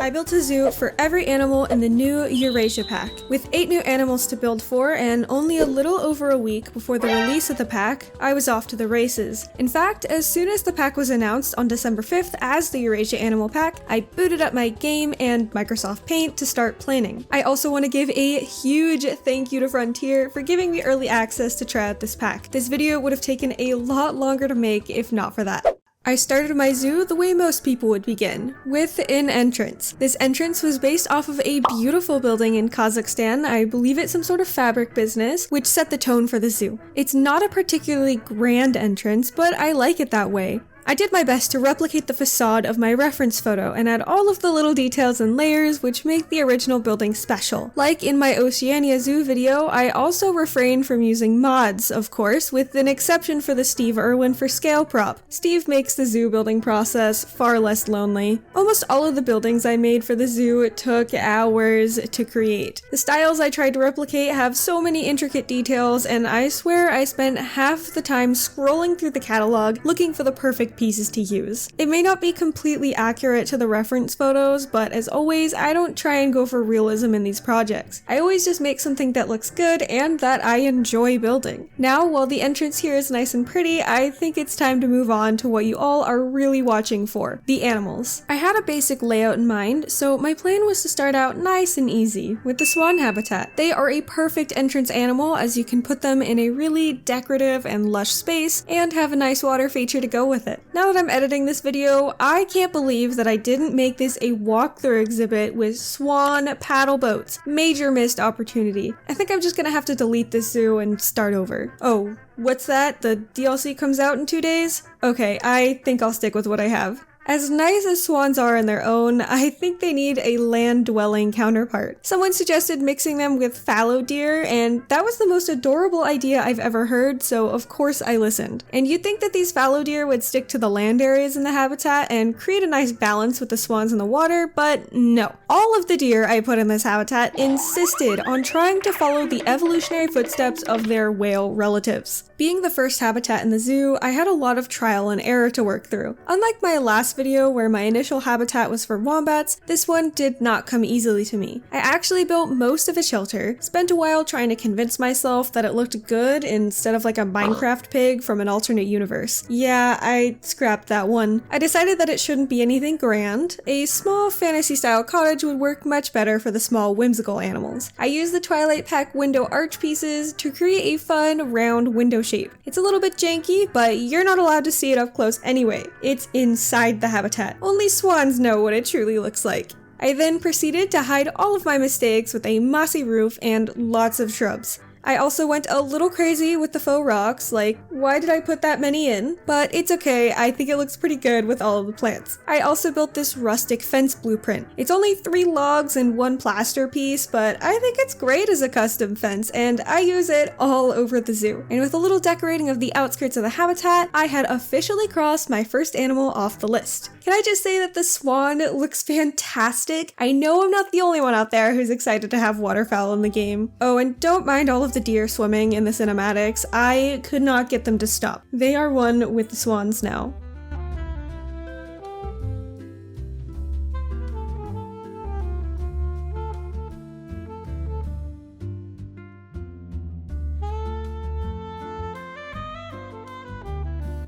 I built a zoo for every animal in the new Eurasia pack. With 8 new animals to build for and only a little over a week before the release of the pack, I was off to the races. In fact, as soon as the pack was announced on December 5th as the Eurasia Animal Pack, I booted up my game and Microsoft Paint to start planning. I also want to give a huge thank you to Frontier for giving me early access to try out this pack. This video would have taken a lot longer to make if not for that. I started my zoo the way most people would begin, with an entrance. This entrance was based off of a beautiful building in Kazakhstan. I believe it's some sort of fabric business, which set the tone for the zoo. It's not a particularly grand entrance, but I like it that way. I did my best to replicate the facade of my reference photo and add all of the little details and layers which make the original building special. Like in my Oceania Zoo video, I also refrained from using mods, of course, with an exception for the Steve Irwin for scale prop. Steve makes the zoo building process far less lonely. Almost all of the buildings I made for the zoo took hours to create. The styles I tried to replicate have so many intricate details, and I swear I spent half the time scrolling through the catalog looking for the perfect pieces to use. It may not be completely accurate to the reference photos, but as always, I don't try and go for realism in these projects. I always just make something that looks good and that I enjoy building. Now, while the entrance here is nice and pretty, I think it's time to move on to what you all are really watching for, the animals. I had a basic layout in mind, so my plan was to start out nice and easy with the swan habitat. They are a perfect entrance animal as you can put them in a really decorative and lush space and have a nice water feature to go with it. Now that I'm editing this video, I can't believe that I didn't make this a walkthrough exhibit with swan paddle boats. Major missed opportunity. I think I'm just gonna have to delete this zoo and start over. Oh, what's that? The DLC comes out in 2 days? Okay, I think I'll stick with what I have. As nice as swans are on their own, I think they need a land-dwelling counterpart. Someone suggested mixing them with fallow deer, and that was the most adorable idea I've ever heard, so of course I listened. And you'd think that these fallow deer would stick to the land areas in the habitat and create a nice balance with the swans in the water, but no. All of the deer I put in this habitat insisted on trying to follow the evolutionary footsteps of their whale relatives. Being the first habitat in the zoo, I had a lot of trial and error to work through. Unlike my last video where my initial habitat was for wombats, this one did not come easily to me. I actually built most of a shelter, spent a while trying to convince myself that it looked good instead of like a Minecraft pig from an alternate universe. Yeah, I scrapped that one. I decided that it shouldn't be anything grand. A small fantasy style cottage would work much better for the small whimsical animals. I used the Twilight Pack window arch pieces to create a fun round window shape. It's a little bit janky, but you're not allowed to see it up close anyway. It's inside the habitat. Only swans know what it truly looks like. I then proceeded to hide all of my mistakes with a mossy roof and lots of shrubs. I also went a little crazy with the faux rocks, like, why did I put that many in? But it's okay, I think it looks pretty good with all of the plants. I also built this rustic fence blueprint. It's only 3 logs and 1 plaster piece, but I think it's great as a custom fence, and I use it all over the zoo. And with a little decorating of the outskirts of the habitat, I had officially crossed my first animal off the list. Can I just say that the swan looks fantastic? I know I'm not the only one out there who's excited to have waterfowl in the game. Oh, and don't mind all of the deer swimming in the cinematics. I could not get them to stop. They are one with the swans now.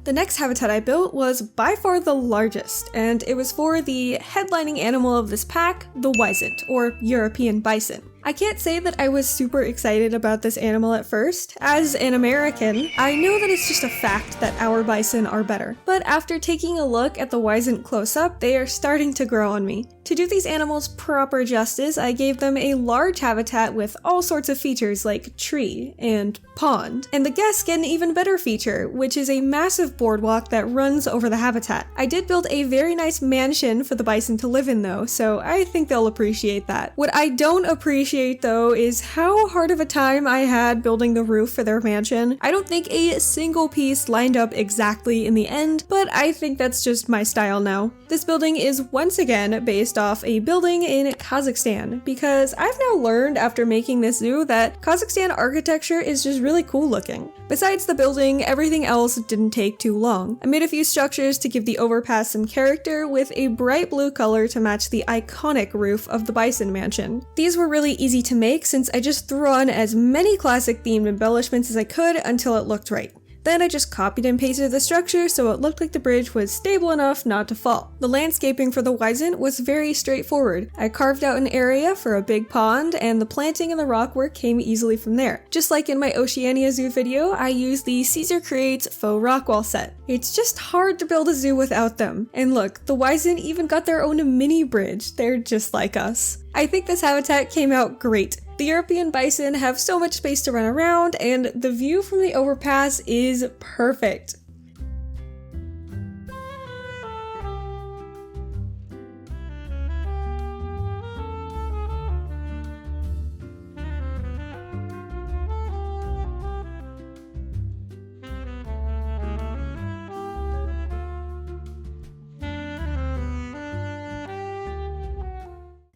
The next habitat I built was by far the largest, and it was for the headlining animal of this pack, the wisent, or European bison. I can't say that I was super excited about this animal at first. As an American, I know that it's just a fact that our bison are better. But after taking a look at the wisent close-up, they are starting to grow on me. To do these animals proper justice, I gave them a large habitat with all sorts of features like tree and pond. And the guests get an even better feature, which is a massive boardwalk that runs over the habitat. I did build a very nice mansion for the bison to live in though, so I think they'll appreciate that. What I don't appreciate appreciate though is how hard of a time I had building the roof for their mansion. I don't think a single piece lined up exactly in the end, but I think that's just my style now. This building is once again based off a building in Kazakhstan, because I've now learned after making this zoo that Kazakhstan architecture is just really cool looking. Besides the building, everything else didn't take too long. I made a few structures to give the overpass some character with a bright blue color to match the iconic roof of the bison mansion. These were really easy to make since I just threw on as many classic themed embellishments as I could until it looked right. Then I just copied and pasted the structure so it looked like the bridge was stable enough not to fall. The landscaping for the wisent was very straightforward. I carved out an area for a big pond, and the planting and the rock work came easily from there. Just like in my Oceania Zoo video, I used the Caesar Creates faux rock wall set. It's just hard to build a zoo without them. And look, the wisent even got their own mini bridge. They're just like us. I think this habitat came out great. The European bison have so much space to run around, and the view from the overpass is perfect.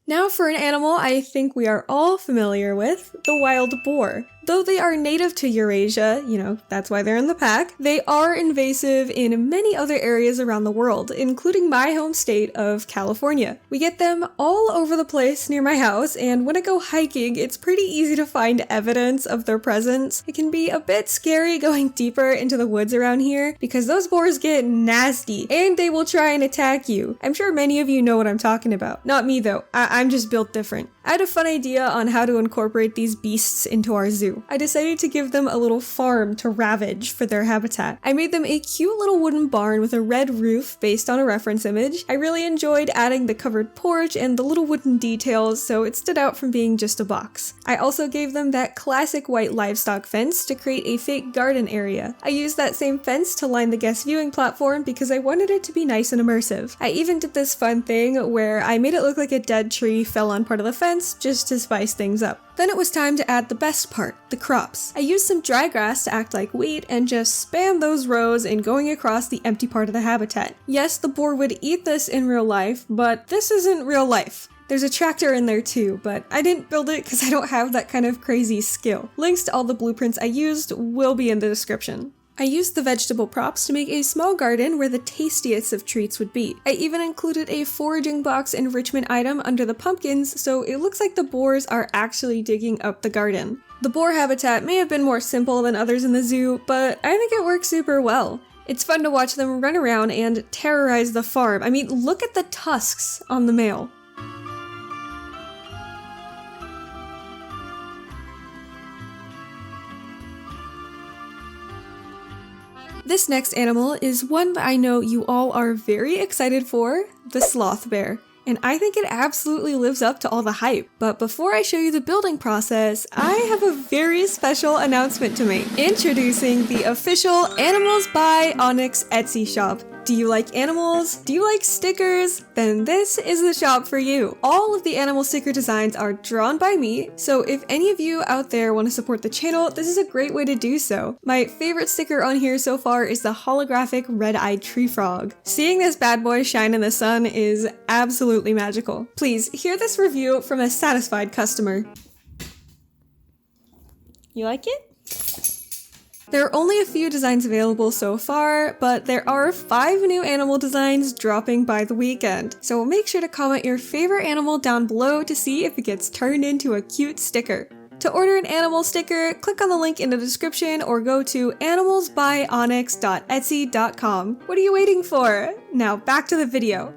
Now for an animal I think we are all familiar with, the wild boar. Though they are native to Eurasia, that's why they're in the pack, they are invasive in many other areas around the world, including my home state of California. We get them all over the place near my house, and when I go hiking, it's pretty easy to find evidence of their presence. It can be a bit scary going deeper into the woods around here, because those boars get nasty, and they will try and attack you. I'm sure many of you know what I'm talking about. Not me though, I'm just built different. I had a fun idea on how to incorporate these beasts into our zoo. I decided to give them a little farm to ravage for their habitat. I made them a cute little wooden barn with a red roof based on a reference image. I really enjoyed adding the covered porch and the little wooden details so it stood out from being just a box. I also gave them that classic white livestock fence to create a fake garden area. I used that same fence to line the guest viewing platform because I wanted it to be nice and immersive. I even did this fun thing where I made it look like a dead tree fell on part of the fence just to spice things up. Then it was time to add the best part, the crops. I used some dry grass to act like wheat and just spam those rows in going across the empty part of the habitat. Yes, the boar would eat this in real life, but this isn't real life. There's a tractor in there too, but I didn't build it because I don't have that kind of crazy skill. Links to all the blueprints I used will be in the description. I used the vegetable props to make a small garden where the tastiest of treats would be. I even included a foraging box enrichment item under the pumpkins, so it looks like the boars are actually digging up the garden. The boar habitat may have been more simple than others in the zoo, but I think it works super well. It's fun to watch them run around and terrorize the farm. I mean, look at the tusks on the male. This next animal is one that I know you all are very excited for, the sloth bear. And I think it absolutely lives up to all the hype. But before I show you the building process, I have a very special announcement to make. Introducing the official Animals by Onyx Etsy shop. Do you like animals? Do you like stickers? Then this is the shop for you. All of the animal sticker designs are drawn by me, so if any of you out there want to support the channel, this is a great way to do so. My favorite sticker on here so far is the holographic red-eyed tree frog. Seeing this bad boy shine in the sun is absolutely magical. Please, hear this review from a satisfied customer. You like it? There are only a few designs available so far, but there are 5 new animal designs dropping by the weekend. So make sure to comment your favorite animal down below to see if it gets turned into a cute sticker. To order an animal sticker, click on the link in the description or go to animalsbyonyx.etsy.com. What are you waiting for? Now back to the video.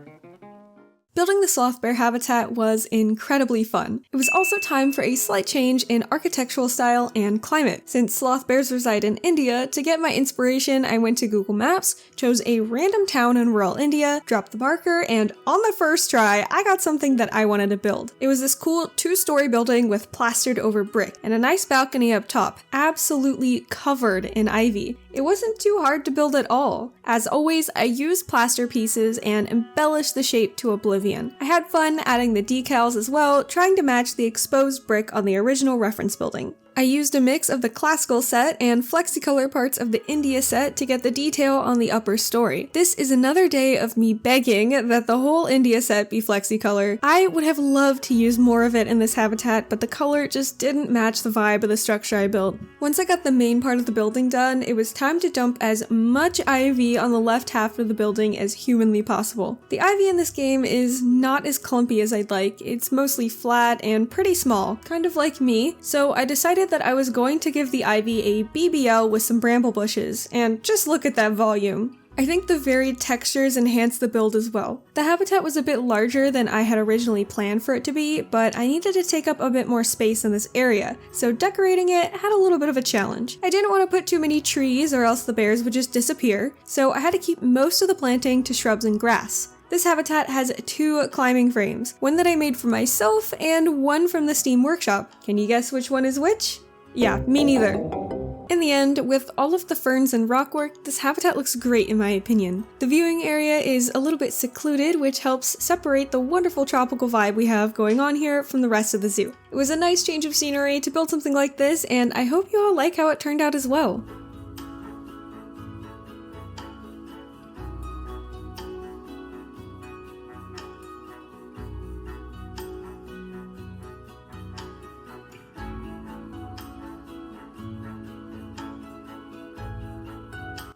Building the sloth bear habitat was incredibly fun. It was also time for a slight change in architectural style and climate. Since sloth bears reside in India, to get my inspiration, I went to Google Maps, chose a random town in rural India, dropped the marker, and on the first try, I got something that I wanted to build. It was this cool 2-story building with plastered over brick and a nice balcony up top, absolutely covered in ivy. It wasn't too hard to build at all. As always, I used plaster pieces and embellished the shape to oblivion. oblivion. I had fun adding the decals as well, trying to match the exposed brick on the original reference building. I used a mix of the classical set and flexicolor parts of the India set to get the detail on the upper story. This is another day of me begging that the whole India set be flexicolor. I would have loved to use more of it in this habitat, but the color just didn't match the vibe of the structure I built. Once I got the main part of the building done, it was time to dump as much ivy on the left half of the building as humanly possible. The ivy in this game is not as clumpy as I'd like. It's mostly flat and pretty small, kind of like me, so I decided that I was going to give the ivy a BBL with some bramble bushes, and just look at that volume. I think the varied textures enhanced the build as well. The habitat was a bit larger than I had originally planned for it to be, but I needed to take up a bit more space in this area, so decorating it had a little bit of a challenge. I didn't want to put too many trees or else the bears would just disappear, so I had to keep most of the planting to shrubs and grass. This habitat has 2 climbing frames, one that I made for myself and one from the Steam Workshop. Can you guess which one is which? Yeah, me neither. In the end, with all of the ferns and rockwork, this habitat looks great in my opinion. The viewing area is a little bit secluded, which helps separate the wonderful tropical vibe we have going on here from the rest of the zoo. It was a nice change of scenery to build something like this, and I hope you all like how it turned out as well.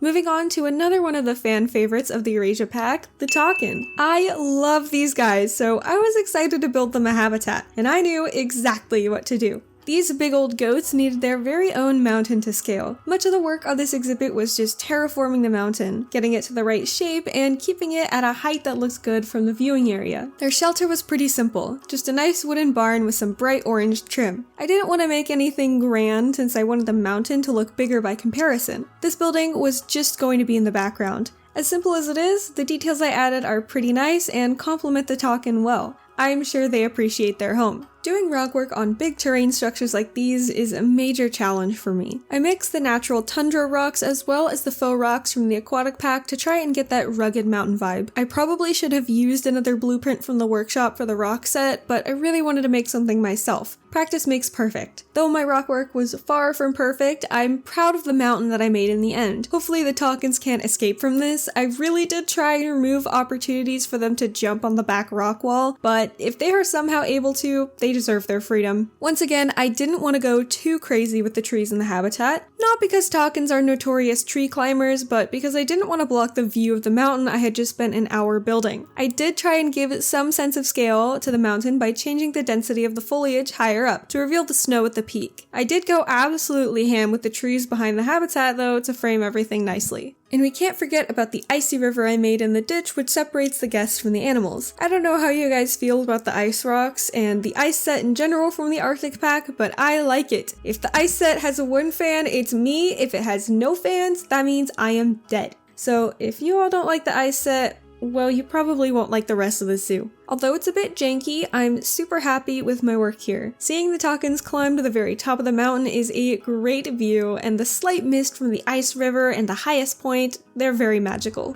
Moving on to another one of the fan favorites of the Eurasia Pack, the takin. I love these guys, so I was excited to build them a habitat, and I knew exactly what to do. These big old goats needed their very own mountain to scale. Much of the work on this exhibit was just terraforming the mountain, getting it to the right shape, and keeping it at a height that looks good from the viewing area. Their shelter was pretty simple, just a nice wooden barn with some bright orange trim. I didn't want to make anything grand since I wanted the mountain to look bigger by comparison. This building was just going to be in the background. As simple as it is, the details I added are pretty nice and complement the takin well. I'm sure they appreciate their home. Doing rock work on big terrain structures like these is a major challenge for me. I mix the natural tundra rocks as well as the faux rocks from the aquatic pack to try and get that rugged mountain vibe. I probably should have used another blueprint from the workshop for the rock set, but I really wanted to make something myself. Practice makes perfect. Though my rock work was far from perfect, I'm proud of the mountain that I made in the end. Hopefully the takins can't escape from this. I really did try and remove opportunities for them to jump on the back rock wall, but if they are somehow able to, they deserve their freedom. Once again, I didn't want to go too crazy with the trees in the habitat, not because takins are notorious tree climbers, but because I didn't want to block the view of the mountain I had just spent an hour building. I did try and give it some sense of scale to the mountain by changing the density of the foliage higher up to reveal the snow at the peak. I did go absolutely ham with the trees behind the habitat though to frame everything nicely. And we can't forget about the icy river I made in the ditch which separates the guests from the animals. I don't know how you guys feel about the ice rocks and the ice set in general from the Arctic pack, but I like it. If the ice set has a wooden fan, it's me. If it has no fans, that means I am dead. So if you all don't like the ice set, well, you probably won't like the rest of the zoo. Although it's a bit janky, I'm super happy with my work here. Seeing the takins climb to the very top of the mountain is a great view, and the slight mist from the ice river and the highest point, they're very magical.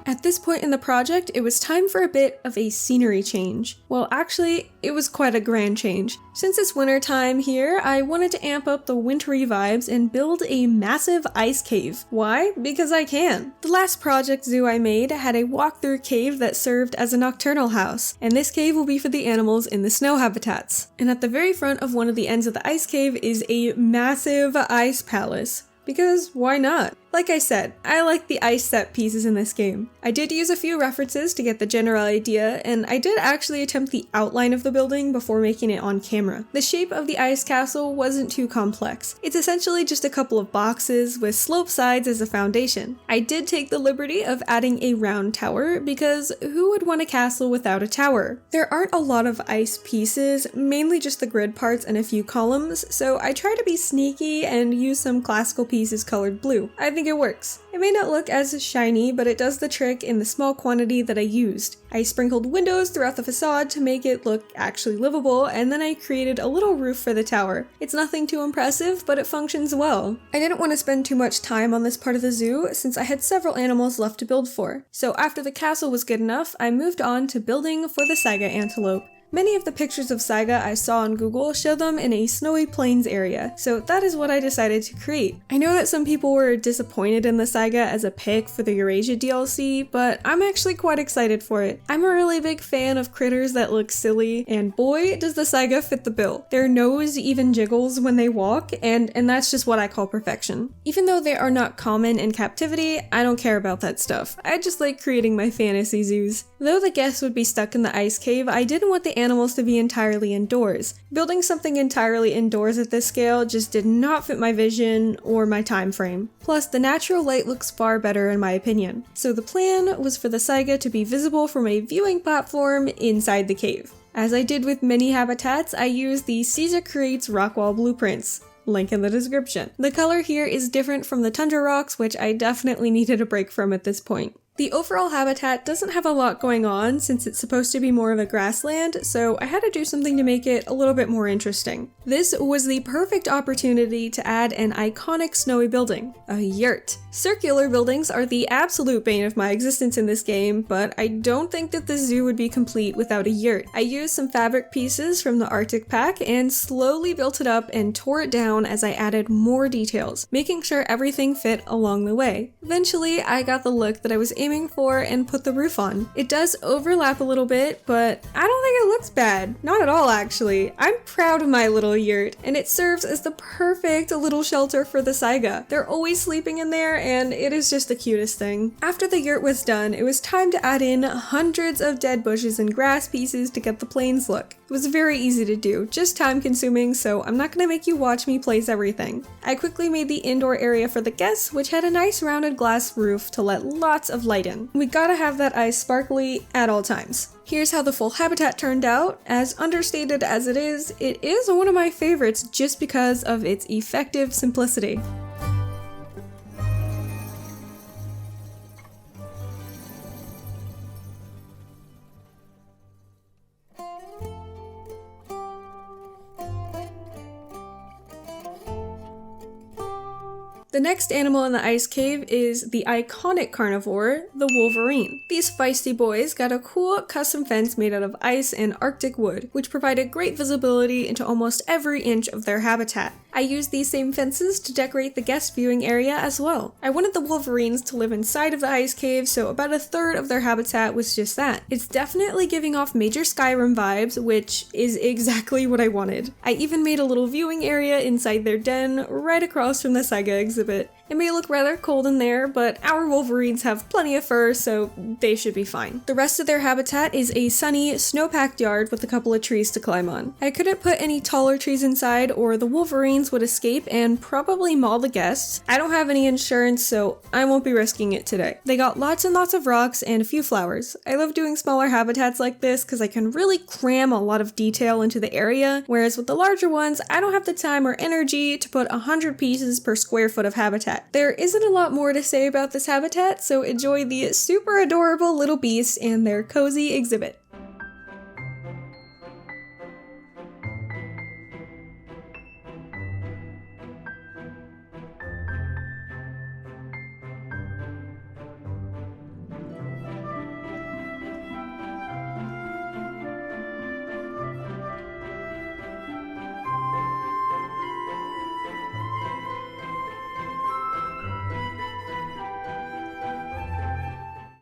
At this point in the project, it was time for a bit of a scenery change. Well, actually, it was quite a grand change. Since it's winter time here, I wanted to amp up the wintry vibes and build a massive ice cave. Why? Because I can. The last project zoo I made had a walk-through cave that served as a nocturnal house, and this cave will be for the animals in the snow habitats. And at the very front of one of the ends of the ice cave is a massive ice palace. Because why not? Like I said, I like the ice set pieces in this game. I did use a few references to get the general idea, and I did actually attempt the outline of the building before making it on camera. The shape of the ice castle wasn't too complex. It's essentially just a couple of boxes with sloped sides as a foundation. I did take the liberty of adding a round tower because who would want a castle without a tower? There aren't a lot of ice pieces, mainly just the grid parts and a few columns, so I try to be sneaky and use some classical pieces colored blue. I think think it works. It may not look as shiny, but it does the trick in the small quantity that I used. I sprinkled windows throughout the facade to make it look actually livable, and then I created a little roof for the tower. It's nothing too impressive, but it functions well. I didn't want to spend too much time on this part of the zoo since I had several animals left to build for. So after the castle was good enough, I moved on to building for the saiga antelope. Many of the pictures of saiga I saw on Google show them in a snowy plains area, so that is what I decided to create. I know that some people were disappointed in the saiga as a pick for the Eurasia DLC, but I'm actually quite excited for it. I'm a really big fan of critters that look silly, and boy does the saiga fit the bill. Their nose even jiggles when they walk, and that's just what I call perfection. Even though they are not common in captivity, I don't care about that stuff. I just like creating my fantasy zoos. Though the guests would be stuck in the ice cave, I didn't want the animals to be entirely indoors. Building something entirely indoors at this scale just did not fit my vision or my time frame. Plus, the natural light looks far better in my opinion. So the plan was for the saiga to be visible from a viewing platform inside the cave. As I did with many habitats, I used the Caesar Creates Rockwall blueprints. Link in the description. The color here is different from the tundra rocks, which I definitely needed a break from at this point. The overall habitat doesn't have a lot going on since it's supposed to be more of a grassland, so I had to do something to make it a little bit more interesting. This was the perfect opportunity to add an iconic snowy building, a yurt. Circular buildings are the absolute bane of my existence in this game, but I don't think that the zoo would be complete without a yurt. I used some fabric pieces from the Arctic pack and slowly built it up and tore it down as I added more details, making sure everything fit along the way. Eventually, I got the look that I was aiming for and put the roof on. It does overlap a little bit, but I don't think it looks bad. Not at all, actually. I'm proud of my little yurt, and it serves as the perfect little shelter for the saiga. They're always sleeping in there, and it is just the cutest thing. After the yurt was done, it was time to add in hundreds of dead bushes and grass pieces to get the plains look. It was very easy to do, just time consuming, so I'm not gonna make you watch me place everything. I quickly made the indoor area for the guests, which had a nice rounded glass roof to let lots of light in. We gotta have that ice sparkly at all times. Here's how the full habitat turned out. As understated as it is one of my favorites just because of its effective simplicity. The next animal in the ice cave is the iconic carnivore, the wolverine. These feisty boys got a cool custom fence made out of ice and Arctic wood, which provided great visibility into almost every inch of their habitat. I used these same fences to decorate the guest viewing area as well. I wanted the wolverines to live inside of the ice cave, so about a third of their habitat was just that. It's definitely giving off major Skyrim vibes, which is exactly what I wanted. I even made a little viewing area inside their den, right across from the saiga exhibit. It may look rather cold in there, but our wolverines have plenty of fur, so they should be fine. The rest of their habitat is a sunny, snow-packed yard with a couple of trees to climb on. I couldn't put any taller trees inside or the wolverines would escape and probably maul the guests. I don't have any insurance, so I won't be risking it today. They got lots and lots of rocks and a few flowers. I love doing smaller habitats like this because I can really cram a lot of detail into the area, whereas with the larger ones, I don't have the time or energy to put 100 pieces per square foot of habitat. There isn't a lot more to say about this habitat, so enjoy the super adorable little beasts and their cozy exhibit.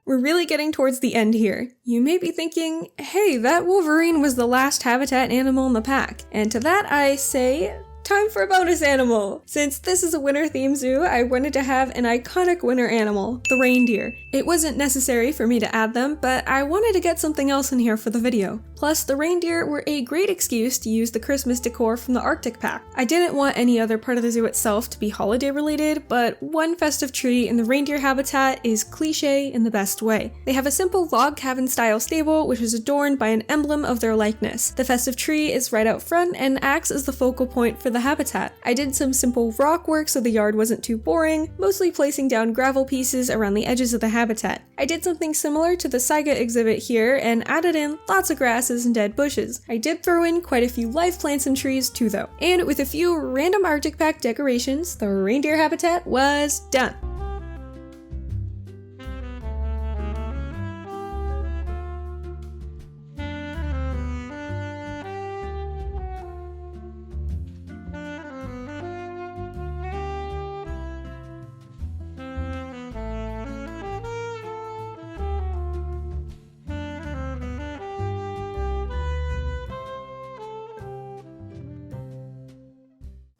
We're really getting towards the end here. You may be thinking, hey, that wolverine was the last habitat animal in the pack. And to that I say, time for a bonus animal! Since this is a winter themed zoo, I wanted to have an iconic winter animal, the reindeer. It wasn't necessary for me to add them, but I wanted to get something else in here for the video. Plus, the reindeer were a great excuse to use the Christmas decor from the Arctic pack. I didn't want any other part of the zoo itself to be holiday related, but one festive tree in the reindeer habitat is cliche in the best way. They have a simple log cabin style stable which is adorned by an emblem of their likeness. The festive tree is right out front and acts as the focal point for the the habitat. I did some simple rock work so the yard wasn't too boring, mostly placing down gravel pieces around the edges of the habitat. I did something similar to the saiga exhibit here and added in lots of grasses and dead bushes. I did throw in quite a few live plants and trees too though. And with a few random Arctic Pack decorations, the reindeer habitat was done.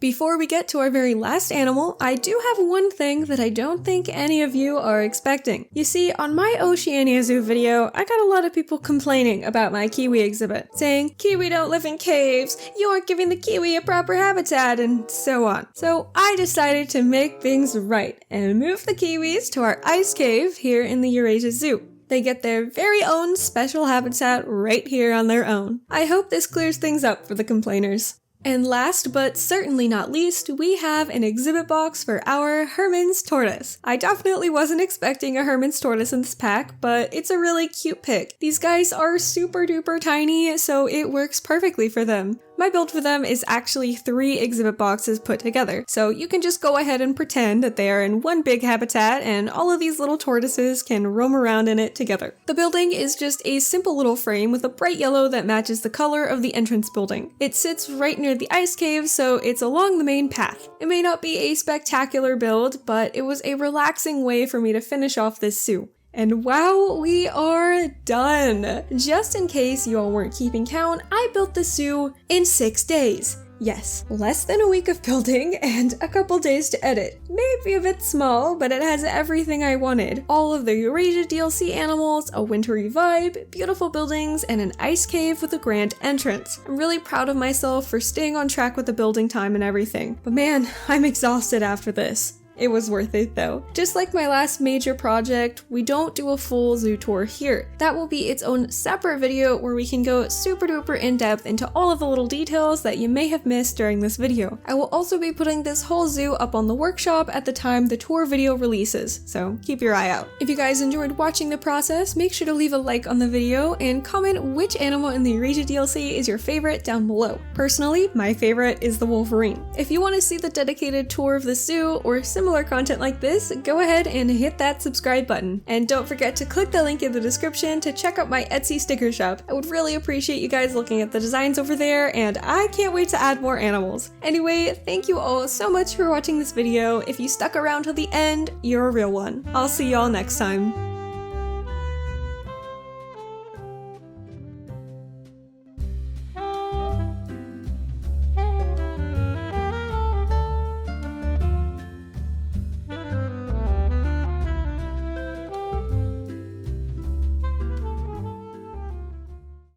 Before we get to our very last animal, I do have one thing that I don't think any of you are expecting. You see, on my Oceania Zoo video, I got a lot of people complaining about my kiwi exhibit, saying, "Kiwi don't live in caves, you aren't giving the kiwi a proper habitat," and so on. So I decided to make things right and move the kiwis to our ice cave here in the Eurasia Zoo. They get their very own special habitat right here on their own. I hope this clears things up for the complainers. And last but certainly not least, we have an exhibit box for our Hermann's tortoise. I definitely wasn't expecting a Hermann's tortoise in this pack, but it's a really cute pick. These guys are super duper tiny, so it works perfectly for them. My build for them is actually 3 exhibit boxes put together, so you can just go ahead and pretend that they are in one big habitat and all of these little tortoises can roam around in it together. The building is just a simple little frame with a bright yellow that matches the color of the entrance building. It sits right near the ice cave, so it's along the main path. It may not be a spectacular build, but it was a relaxing way for me to finish off this zoo. And wow, we are done! Just in case you all weren't keeping count, I built the zoo in 6 days. Yes, less than a week of building and a couple days to edit. Maybe a bit small, but it has everything I wanted. All of the Eurasia DLC animals, a wintry vibe, beautiful buildings, and an ice cave with a grand entrance. I'm really proud of myself for staying on track with the building time and everything. But man, I'm exhausted after this. It was worth it though. Just like my last major project, we don't do a full zoo tour here. That will be its own separate video where we can go super duper in depth into all of the little details that you may have missed during this video. I will also be putting this whole zoo up on the workshop at the time the tour video releases, so keep your eye out. If you guys enjoyed watching the process, make sure to leave a like on the video and comment which animal in the Eurasia DLC is your favorite down below. Personally, my favorite is the wolverine. If you want to see the dedicated tour of the zoo or similar content like this, go ahead and hit that subscribe button. And don't forget to click the link in the description to check out my Etsy sticker shop. I would really appreciate you guys looking at the designs over there, and I can't wait to add more animals. Anyway, thank you all so much for watching this video. If you stuck around till the end, you're a real one. I'll see y'all next time.